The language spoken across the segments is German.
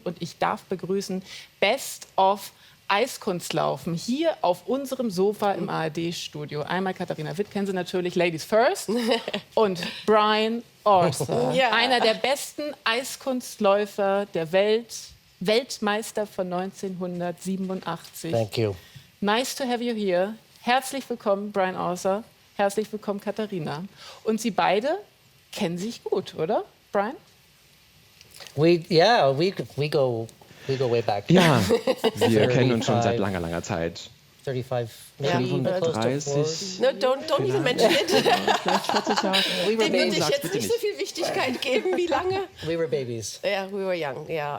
und ich darf begrüßen Best of Eiskunstlaufen hier auf unserem Sofa im ARD-Studio. Einmal Katharina Witt, kennen Sie natürlich, Ladies First, und Brian Orser, einer der besten Eiskunstläufer der Welt, Weltmeister von 1987. Thank you. Nice to have you here. Herzlich willkommen, Brian Orser. Herzlich willkommen, Katharina. Und Sie beide kennen sich gut, oder, Brian? We go way back. Ja, wir kennen uns schon seit langer, langer Zeit. 35, maybe 35. No, don't even mention it. Vielleicht 40 Jahre. Dem würde ich Sag's jetzt bitte nicht so viel Wichtigkeit geben. Wie lange? We were babies. Ja, we were young. Ja.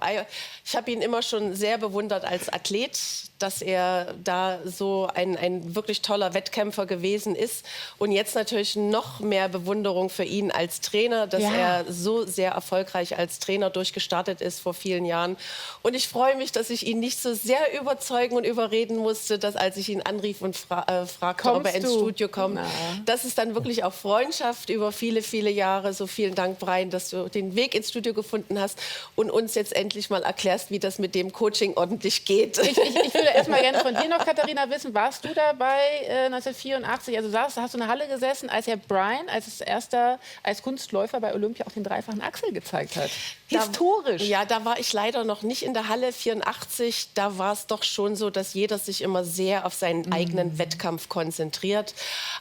Ich habe ihn immer schon sehr bewundert als Athlet, dass er da so ein wirklich toller Wettkämpfer gewesen ist. Und jetzt natürlich noch mehr Bewunderung für ihn als Trainer, dass er so sehr erfolgreich als Trainer durchgestartet ist vor vielen Jahren. Und ich freue mich, dass ich ihn nicht so sehr überzeugen und überreden musste, dass als ich ihn anrief und fragte, ob er ins Studio kommt, das ist dann wirklich auch Freundschaft über viele, viele Jahre. So vielen Dank, Brian, dass du den Weg ins Studio gefunden hast und uns jetzt endlich mal erklärst, wie das mit dem Coaching ordentlich geht. Ich würde erst mal gerne von dir noch, Katharina, wissen, warst du dabei 1984? Also hast du in der Halle gesessen, als ja Brian als Kunstläufer bei Olympia auch den dreifachen Axel gezeigt hat? Historisch. Ja, da war ich leider noch nicht in der Halle 84. Da war es doch schon so, dass jeder sich immer sehr auf seinen eigenen Wettkampf konzentriert.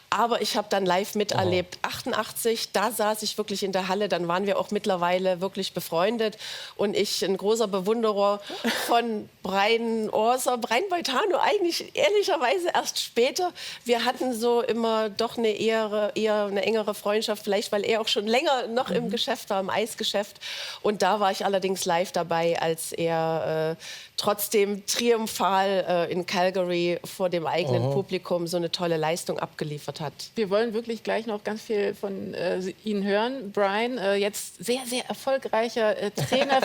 Aber ich habe dann live miterlebt. 88, da saß ich wirklich in der Halle. Dann waren wir auch mittlerweile wirklich befreundet. Und ich, ein großer Bewunderer von Brian Orser, Brian Boitano, eigentlich ehrlicherweise erst später. Wir hatten so immer doch eher eine engere Freundschaft, vielleicht weil er auch schon länger noch im Geschäft war, im Eisgeschäft. Und da war ich allerdings live dabei, als er trotzdem triumphal in Calgary vor dem eigenen Publikum so eine tolle Leistung abgeliefert hat. Wir wollen wirklich gleich noch ganz viel von Ihnen hören. Brian, jetzt sehr, sehr erfolgreicher Trainer,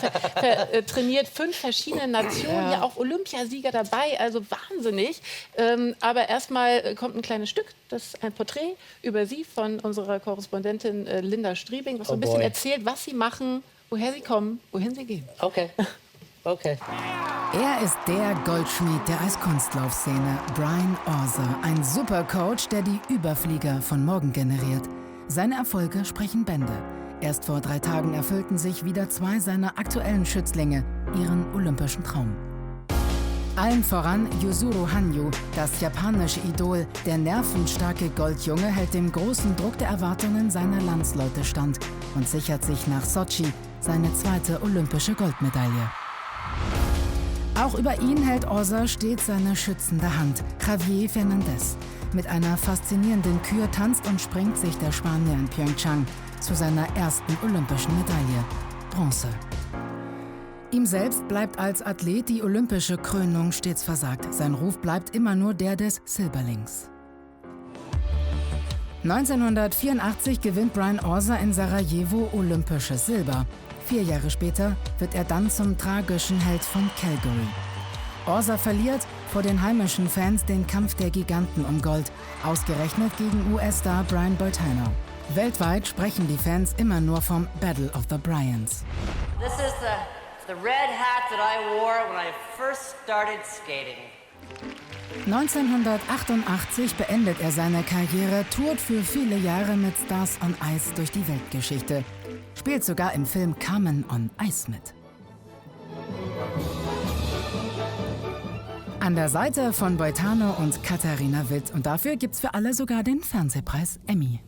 trainiert 5 verschiedene Nationen, ja auch Olympiasieger dabei, also wahnsinnig. Aber erstmal kommt ein kleines Stück, das ist ein Porträt über Sie von unserer Korrespondentin Linda Striebing, was so ein bisschen erzählt, was Sie machen, woher Sie kommen, wohin Sie gehen. Okay. Er ist der Goldschmied der Eiskunstlaufszene, Brian Orser, ein Supercoach, der die Überflieger von morgen generiert. Seine Erfolge sprechen Bände. Erst vor 3 Tagen erfüllten sich wieder 2 seiner aktuellen Schützlinge ihren olympischen Traum. Allen voran Yuzuru Hanyu, das japanische Idol. Der nervenstarke Goldjunge hält dem großen Druck der Erwartungen seiner Landsleute stand und sichert sich nach Sochi seine 2. olympische Goldmedaille. Auch über ihn hält Orser stets seine schützende Hand, Javier Fernandez. Mit einer faszinierenden Kür tanzt und springt sich der Spanier in Pyeongchang zu seiner ersten olympischen Medaille, Bronze. Ihm selbst bleibt als Athlet die olympische Krönung stets versagt. Sein Ruf bleibt immer nur der des Silberlings. 1984 gewinnt Brian Orser in Sarajevo olympisches Silber. 4 Jahre später wird er dann zum tragischen Held von Calgary. Orser verliert vor den heimischen Fans den Kampf der Giganten um Gold, ausgerechnet gegen US-Star Brian Boitano. Weltweit sprechen die Fans immer nur vom Battle of the Bryans. This is the red hat that I wore when I first started skating. 1988 beendet er seine Karriere, tourt für viele Jahre mit Stars on Ice durch die Weltgeschichte. Spielt sogar im Film Carmen on Ice mit. An der Seite von Boitano und Katharina Witt. Und dafür gibt's für alle sogar den Fernsehpreis Emmy.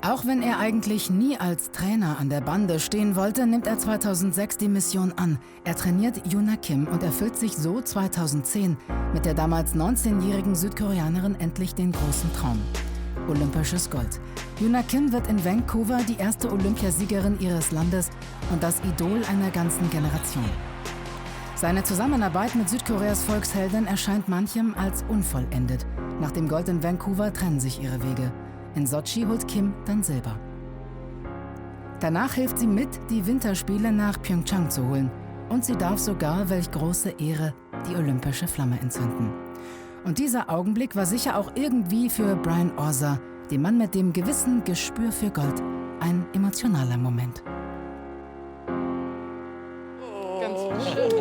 Auch wenn er eigentlich nie als Trainer an der Bande stehen wollte, nimmt er 2006 die Mission an. Er trainiert Yuna Kim und erfüllt sich so 2010 mit der damals 19-jährigen Südkoreanerin endlich den großen Traum: olympisches Gold. Yuna Kim wird in Vancouver die erste Olympiasiegerin ihres Landes und das Idol einer ganzen Generation. Seine Zusammenarbeit mit Südkoreas Volksheldin erscheint manchem als unvollendet. Nach dem Gold in Vancouver trennen sich ihre Wege. In Sochi holt Kim dann Silber. Danach hilft sie mit, die Winterspiele nach Pyeongchang zu holen. Und sie darf sogar, welch große Ehre, die olympische Flamme entzünden. Und dieser Augenblick war sicher auch irgendwie für Brian Orser, den Mann mit dem gewissen Gespür für Gold, ein emotionaler Moment. Ganz schön.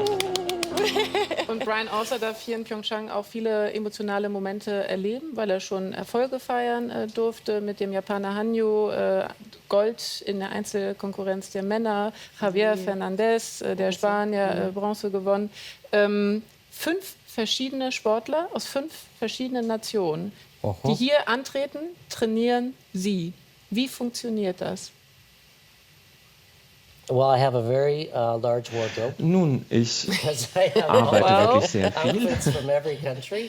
Und Brian Orser darf hier in Pyeongchang auch viele emotionale Momente erleben, weil er schon Erfolge feiern durfte mit dem Japaner Hanyu, Gold in der Einzelkonkurrenz der Männer, Javier Fernandez, der Spanier, Bronze gewonnen. 5 verschiedene Sportler aus 5 verschiedenen Nationen, die hier antreten, trainieren Sie. Wie funktioniert das? Well, I have a very large wardrobe Nun, ich because I have arbeite wirklich sehr viel outfits from every country.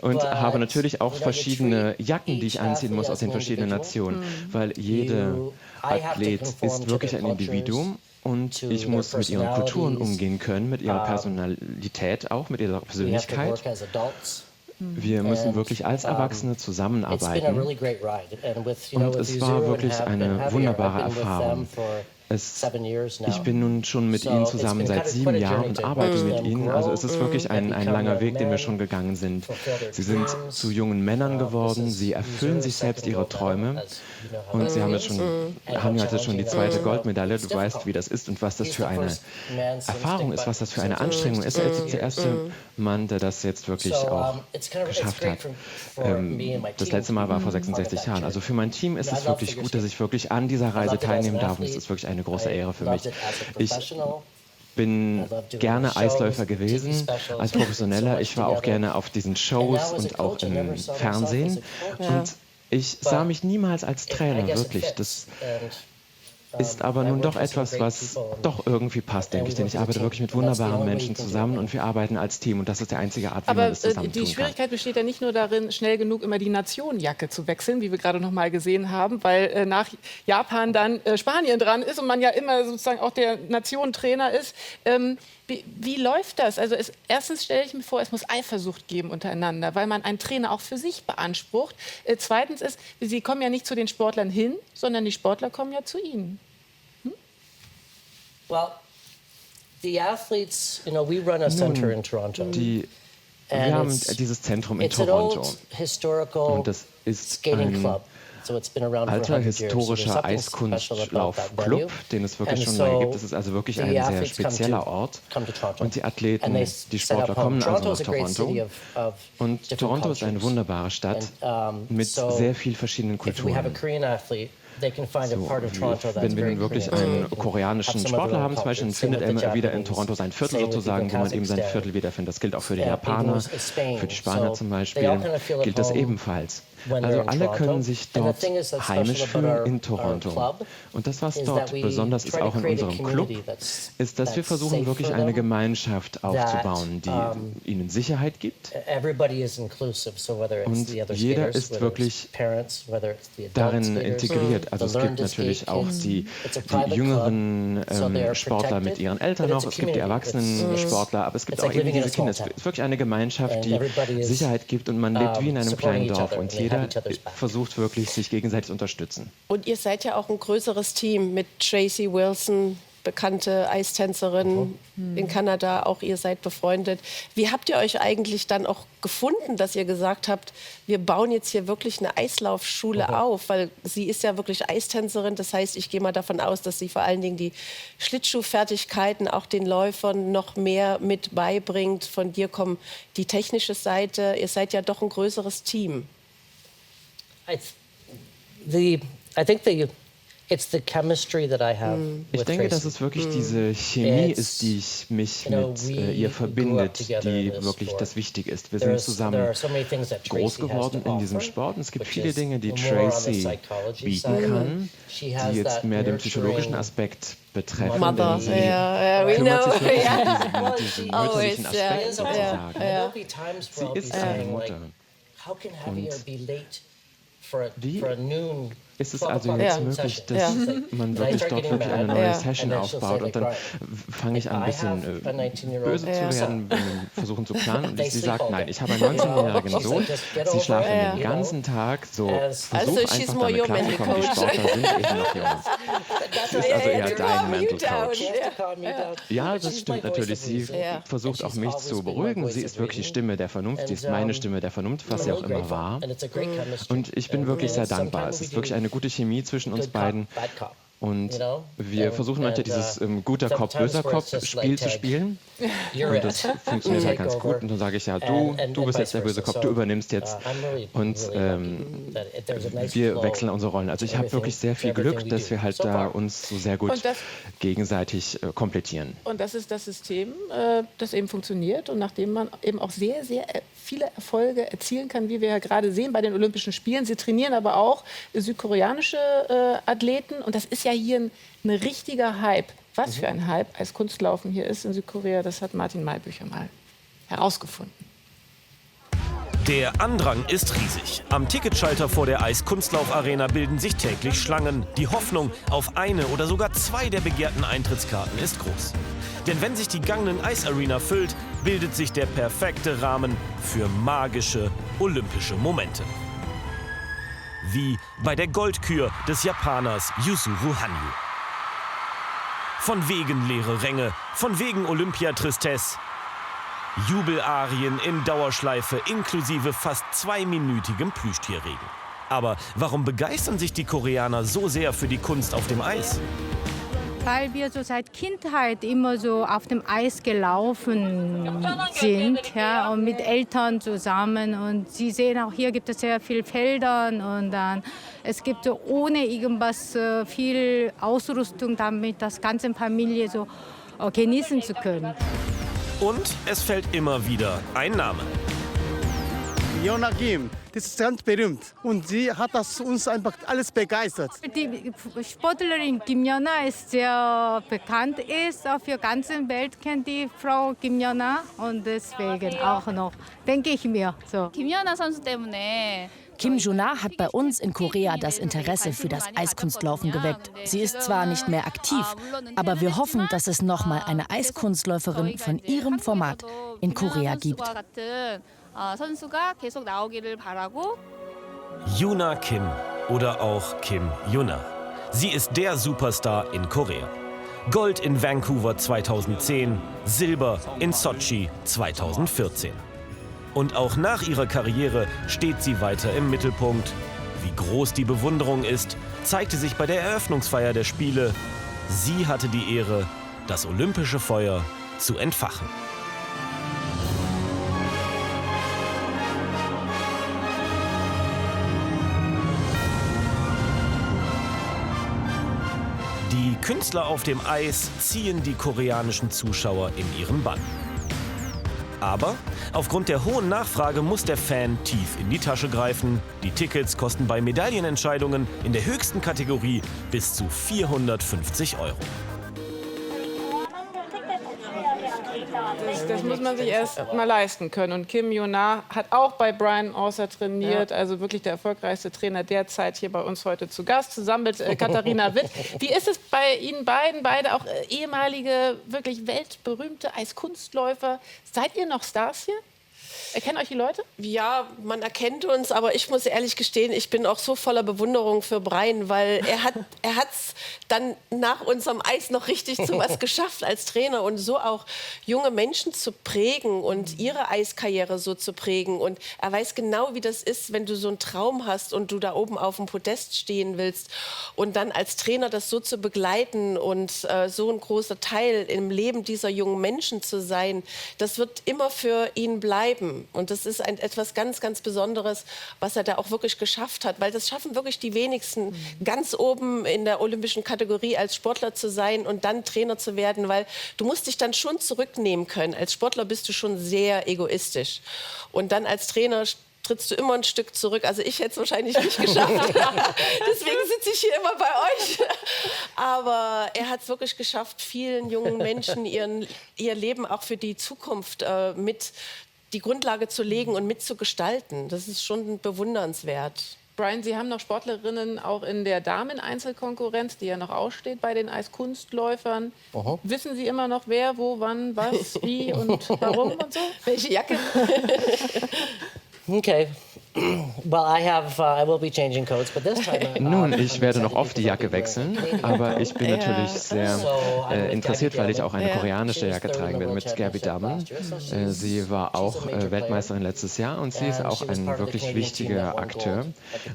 und habe natürlich auch we're going to verschiedene treat Jacken, die ich each anziehen muss aus den athlete as an verschiedenen individual. Nationen, weil jede Athlet ist wirklich ein Individuum und ich muss mit ihren Kulturen umgehen können, mit ihrer Personalität auch, mit ihrer We have to Persönlichkeit. work as adults. Wir müssen wirklich als Erwachsene It's been a zusammenarbeiten. really great ride, and with Und with es Yuzuru war and wirklich and eine Javier, wunderbare I've been with Erfahrung. them for Es, 7 years now. ich bin nun schon mit So ihnen it's zusammen been seit quite a 7 Jahren journey und to arbeite watch mit them ihnen. grow Also es ist wirklich ein become langer young Weg, den wir men, schon gegangen sind. fulfill their Sie sind dreams. zu jungen Männern geworden, This is sie erfüllen Yuzuru's sich selbst second ihre gold medal, Träume. as you know how Und that sie haben is. jetzt schon, Hanyu hatte schon die zweite Goldmedaille. Du weißt, wie das ist und was das für eine Erfahrung ist, was das für eine Anstrengung ist. Er ist der erste Mann, der das jetzt wirklich auch geschafft hat. Das letzte Mal war vor 66 Jahren. Also für mein Team ist es wirklich gut, dass ich wirklich an dieser Reise teilnehmen darf. Und es ist wirklich eine große Ehre für mich. Ich bin gerne Eisläufer gewesen als Professioneller. Ich war auch gerne auf diesen Shows und auch im Fernsehen. Und ich sah mich niemals als Trainer, wirklich. Das ist aber nun doch etwas, was doch irgendwie passt, denke ich. Denn ich arbeite wirklich mit wunderbaren Menschen zusammen und wir arbeiten als Team. Und das ist die einzige Art, wie man Aber das zusammen die tun kann. Schwierigkeit besteht ja nicht nur darin, schnell genug immer die Nationenjacke zu wechseln, wie wir gerade noch mal gesehen haben, weil nach Japan dann Spanien dran ist und man ja immer sozusagen auch der Nationentrainer ist. Wie läuft das? Also erstens stelle ich mir vor, es muss Eifersucht geben untereinander, weil man einen Trainer auch für sich beansprucht. Zweitens ist, Sie kommen ja nicht zu den Sportlern hin, sondern die Sportler kommen ja zu Ihnen. Well, the athletes, we run a center in Toronto. Wir And haben it's- dieses Zentrum in It's an Toronto. old historical Und das ist skating ein club. So it's been around for alter 100 years. So there's historischer something special about that venue. Eiskunstlaufclub, den es wirklich And schon so lange gibt. Es ist also wirklich the ein sehr athletes spezieller Ort. come to Toronto. Und die Athleten, And they die set up Sportler home. kommen also Toronto nach is a great city Toronto. of Und different Toronto ist eine cultures. wunderbare Stadt And, mit so sehr viel verschiedenen If we have a Kulturen. Korean athlete, they can find a So, part of Toronto that's wenn wir very nun wirklich Korean. einen Have koreanischen some of Sportler their own haben, zum Beispiel, dann culture. Same findet er with the immer wieder in Japanese, Toronto sein Viertel same with sozusagen, people wo in man eben sein Kazakhstan. Viertel wiederfindet. Das gilt auch für die Yeah, Japaner, even Spain. für die Spanier So zum they all Beispiel, kind of feel at gilt das home ebenfalls. when they're Also in alle Toronto. können sich And dort the thing is that's heimisch special about fühlen in our Toronto. club Und das, was is dort that we besonders ist, try to auch in create a unserem community Club, that's ist, dass wir safe versuchen, wirklich for eine them, Gemeinschaft aufzubauen, die ihnen Sicherheit gibt, everybody is inclusive, so whether it's Und the other jeder skaters, ist whether wirklich it's parents, whether it's the adult darin skaters, integriert. Also the es gibt learn-to-skate natürlich auch kids. die It's a private jüngeren club, so they are Sportler mit protected, ihren Eltern but noch, it's a es gibt die community. erwachsenen It's- Sportler, aber es gibt it's auch like eben living in diese a small Kinder. Es town. ist wirklich eine Gemeinschaft, And die everybody is, Sicherheit gibt und man lebt wie in einem supporting kleinen each Dorf other und and they jeder have each other's back. versucht wirklich, sich gegenseitig zu unterstützen. Und ihr seid ja auch ein größeres Team mit Tracy Wilson, bekannte Eistänzerin in Kanada, auch ihr seid befreundet. Wie habt ihr euch eigentlich dann auch gefunden, dass ihr gesagt habt, wir bauen jetzt hier wirklich eine Eislaufschule auf? Weil sie ist ja wirklich Eistänzerin, das heißt, ich gehe mal davon aus, dass sie vor allen Dingen die Schlittschuhfertigkeiten auch den Läufern noch mehr mit beibringt. Von dir kommt die technische Seite. Ihr seid ja doch ein größeres Team. I think it's the chemistry that I have Ich with denke, Tracy. dass es wirklich diese Chemie It's, ist, die mich you know, mit we ihr grew up verbindet, together in die this wirklich sport. das Wichtige ist. Wir There sind is- there are zusammen so many things that groß Tracy has geworden to in diesem offer, Sport und es gibt which viele is Dinge, die more on the Tracy psychology bieten side. kann, She has die jetzt that mehr den nurturing psychologischen Aspekt betreffen. Mother, denn sie yeah, we kümmert know. sich wirklich Yeah. um diesen Always, mütterlichen yeah. Aspekt sozusagen. And there'll be times where I'll Sie be ist eine saying, like, Mutter. how can Javier be late for Wie a noon ist es also jetzt möglich, dass man wirklich dort wirklich eine neue Session aufbaut und dann fange ich an, ein bisschen böse zu werden, versuchen zu planen und sie sagt, nein, ich habe einen 19-jährigen Sohn, sie schlafen den ganzen Tag, so versuch einfach damit klarzukommen, die Sportler sind eben noch jung. Das ist also eher dein Mental Coach. Ja, das stimmt natürlich, sie versucht auch mich zu beruhigen, sie ist wirklich die Stimme der Vernunft, sie ist meine Stimme der Vernunft, was sie auch immer war und ich bin wirklich sehr dankbar, es ist wirklich eine gute Chemie zwischen uns beiden. Und wir versuchen manchmal dieses guter Kopf, böser Kopf Spiel zu spielen. Und das funktioniert halt ganz gut. Und dann sage ich, ja, du bist jetzt der böse Kopf, du übernimmst jetzt. Und wir wechseln unsere Rollen. Also ich habe wirklich sehr viel Glück, dass wir halt da uns so sehr gut gegenseitig komplettieren. Und das ist das System, das eben funktioniert und nachdem man eben auch sehr, sehr viele Erfolge erzielen kann, wie wir ja gerade sehen bei den Olympischen Spielen. Sie trainieren aber auch südkoreanische Athleten und das ist ja hier ein richtiger Hype. Was für ein Hype als Kunstlaufen hier ist in Südkorea, das hat Martin Maybücher mal herausgefunden. Der Andrang ist riesig. Am Ticketschalter vor der Eiskunstlauf-Arena bilden sich täglich Schlangen. Die Hoffnung auf eine oder sogar zwei der begehrten Eintrittskarten ist groß. Denn wenn sich die Gangnam Ice Arena füllt, bildet sich der perfekte Rahmen für magische olympische Momente. Wie bei der Goldkür des Japaners Yuzuru Hanyu. Von wegen leere Ränge, von wegen Olympiatristesse. Jubelarien in Dauerschleife inklusive fast 2-minütigem Plüschtierregen. Aber warum begeistern sich die Koreaner so sehr für die Kunst auf dem Eis? Weil wir so seit Kindheit immer so auf dem Eis gelaufen sind, ja, und mit Eltern zusammen. Und Sie sehen auch, hier gibt es sehr viele Felder und dann es gibt so ohne irgendwas viel Ausrüstung, damit das ganze Familie so genießen zu können. Und es fällt immer wieder ein Name. Yuna Kim, das ist ganz berühmt und sie hat das uns einfach alles begeistert. Die Sportlerin Kim Yuna ist sehr bekannt, ist auf der ganzen Welt kennt die Frau Kim Yuna und deswegen auch noch, denke ich mir so. 김연아 선수 때문에 Kim Yuna hat bei uns in Korea das Interesse für das Eiskunstlaufen geweckt. Sie ist zwar nicht mehr aktiv, aber wir hoffen, dass es noch mal eine Eiskunstläuferin von ihrem Format in Korea gibt. Yuna Kim oder auch Kim Yuna. Sie ist der Superstar in Korea. Gold in Vancouver 2010, Silber in Sochi 2014. Und auch nach ihrer Karriere steht sie weiter im Mittelpunkt. Wie groß die Bewunderung ist, zeigte sich bei der Eröffnungsfeier der Spiele. Sie hatte die Ehre, das olympische Feuer zu entfachen. Die Künstler auf dem Eis ziehen die koreanischen Zuschauer in ihren Bann. Aber aufgrund der hohen Nachfrage muss der Fan tief in die Tasche greifen. Die Tickets kosten bei Medaillenentscheidungen in der höchsten Kategorie bis zu 450 €. Das muss man sich erst mal leisten können. Und Kim Yuna hat auch bei Brian Orser trainiert, also wirklich der erfolgreichste Trainer derzeit hier bei uns heute zu Gast, zusammen mit Katharina Witt. Wie ist es bei Ihnen beiden, beide auch ehemalige, wirklich weltberühmte Eiskunstläufer? Seid ihr noch Stars hier? Erkennen euch die Leute? Ja, man erkennt uns, aber ich muss ehrlich gestehen, ich bin auch so voller Bewunderung für Brian, weil er hat's dann nach unserem Eis noch richtig zu was geschafft als Trainer und so auch junge Menschen zu prägen und ihre Eiskarriere so zu prägen. Und er weiß genau, wie das ist, wenn du so einen Traum hast und du da oben auf dem Podest stehen willst und dann als Trainer das so zu begleiten und so ein großer Teil im Leben dieser jungen Menschen zu sein, das wird immer für ihn bleiben. Und das ist etwas ganz, ganz Besonderes, was er da auch wirklich geschafft hat. Weil das schaffen wirklich die wenigsten, ganz oben in der olympischen Kategorie als Sportler zu sein und dann Trainer zu werden. Weil du musst dich dann schon zurücknehmen können. Als Sportler bist du schon sehr egoistisch. Und dann als Trainer trittst du immer ein Stück zurück. Also ich hätte es wahrscheinlich nicht geschafft. Deswegen sitze ich hier immer bei euch. Aber er hat es wirklich geschafft, vielen jungen Menschen ihr Leben auch für die Zukunft mit die Grundlage zu legen und mitzugestalten. Das ist schon bewundernswert. Brian, Sie haben noch Sportlerinnen auch in der Damen-Einzelkonkurrenz, die ja noch aussteht bei den Eiskunstläufern. Wissen Sie immer noch, wer, wo, wann, was, wie und warum und so? Welche Jacke? Okay. Well, I will be changing coats, but this time. Nun, ich werde noch oft die Jacke wechseln, aber ich bin natürlich sehr interessiert, weil ich auch eine koreanische Jacke tragen werde mit Gabby Damon. Sie war auch Weltmeisterin letztes Jahr und sie ist auch ein wirklich wichtiger Akteur.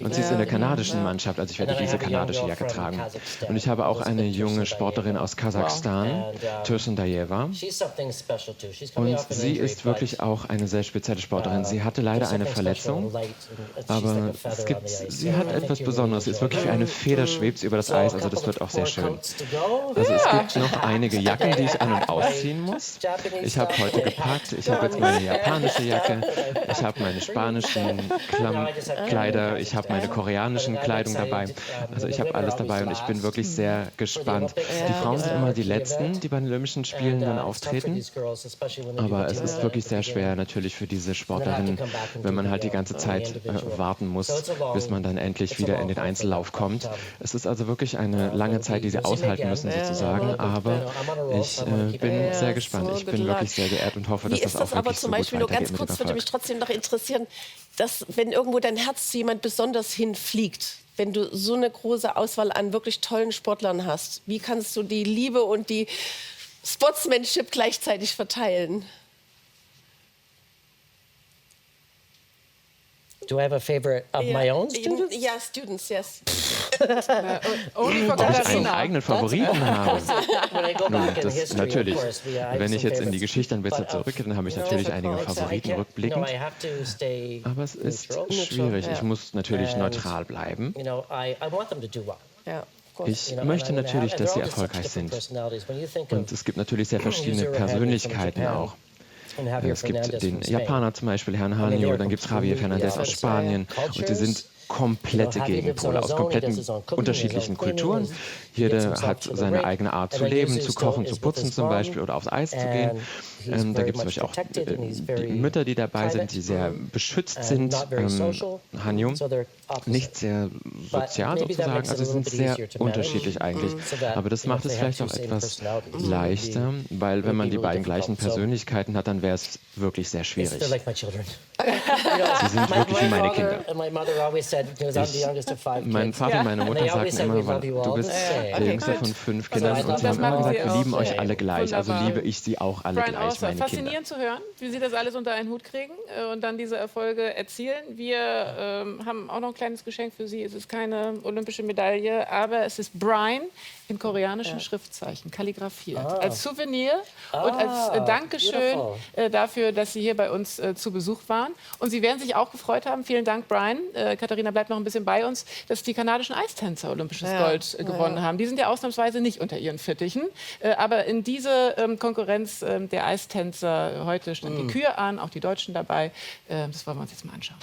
Und sie ist in der kanadischen Mannschaft, also ich werde diese kanadische Jacke tragen. Und ich habe auch eine junge Sportlerin aus Kasachstan, Tursundaeva. Und sie ist wirklich auch eine sehr spezielle Sportlerin. Sie hatte leider eine Verletzung. Aber sie hat etwas Besonderes. Sie ist wirklich wie eine Feder, schwebt sie über das Eis. Also das wird auch sehr schön. Also es gibt noch einige Jacken, die ich an- und ausziehen muss. Ich habe heute gepackt. Ich habe jetzt meine japanische Jacke. Ich habe meine spanischen Kleider. Ich habe meine koreanischen Kleidung dabei. Also ich habe alles dabei und ich bin wirklich sehr gespannt. Die Frauen sind immer die Letzten, die bei den Olympischen Spielen dann auftreten. Aber es ist wirklich sehr schwer natürlich für diese Sportlerinnen, wenn man halt die ganze Zeit warten muss, bis man dann endlich wieder in den Einzellauf kommt. Es ist also wirklich eine lange Zeit, die sie aushalten müssen sozusagen, aber ich bin sehr gespannt. Ich bin wirklich sehr geehrt und hoffe, dass das auch wirklich so gut weitergeht. Nur ganz kurz würde mich trotzdem noch interessieren, dass wenn irgendwo dein Herz zu jemand besonders hinfliegt, wenn du so eine große Auswahl an wirklich tollen Sportlern hast, wie kannst du die Liebe und die Sportsmanship gleichzeitig verteilen? Do I have a favorite of my own students? Yeah, students, yes. Ob ich einen eigenen Favoriten habe? Nun, das natürlich. Wenn ich jetzt in die Geschichte ein bisschen zurückgehe, dann habe ich natürlich einige Favoriten rückblickend. Aber es ist schwierig. Ich muss natürlich neutral bleiben. Ich möchte natürlich, dass sie erfolgreich sind. Und es gibt natürlich sehr verschiedene Persönlichkeiten auch. Es gibt den Japaner zum Beispiel, Herrn Hanyu, dann gibt es Javier Fernandez aus Spanien und die sind komplette Gegenpole aus kompletten unterschiedlichen Kulturen. Jeder hat seine eigene Art zu leben, zu kochen, zu putzen zum Beispiel oder aufs Eis zu gehen. Da gibt es zum Beispiel auch die Mütter, die dabei sind, die sehr beschützt sind. Hanyu, nicht sehr sozial sozusagen, also sie sind sehr unterschiedlich eigentlich. Aber das macht es vielleicht auch etwas leichter, weil wenn man die beiden gleichen Persönlichkeiten hat, dann wäre es wirklich sehr schwierig. Sie sind wirklich wie meine Kinder. Mein Vater und meine Mutter sagten immer, du bist der jüngste von 5 Kindern und sie haben immer gesagt, wir lieben euch alle gleich, also liebe ich sie auch alle gleich, meine Kinder. Faszinierend zu hören, wie Sie das alles unter einen Hut kriegen und dann diese Erfolge erzielen. Wir haben auch noch ein kleines Geschenk für Sie. Es ist keine olympische Medaille, aber es ist Brian in koreanischen Schriftzeichen, kalligrafiert. Als Souvenir und als Dankeschön dafür, dass Sie hier bei uns zu Besuch waren. Und Sie werden sich auch gefreut haben, vielen Dank, Brian. Katharina bleibt noch ein bisschen bei uns, dass die kanadischen Eistänzer olympisches Gold gewonnen haben. Die sind ja ausnahmsweise nicht unter ihren Fittichen. Aber in diese Konkurrenz der Eistänzer heute standen die Kür an, auch die Deutschen dabei. Das wollen wir uns jetzt mal anschauen.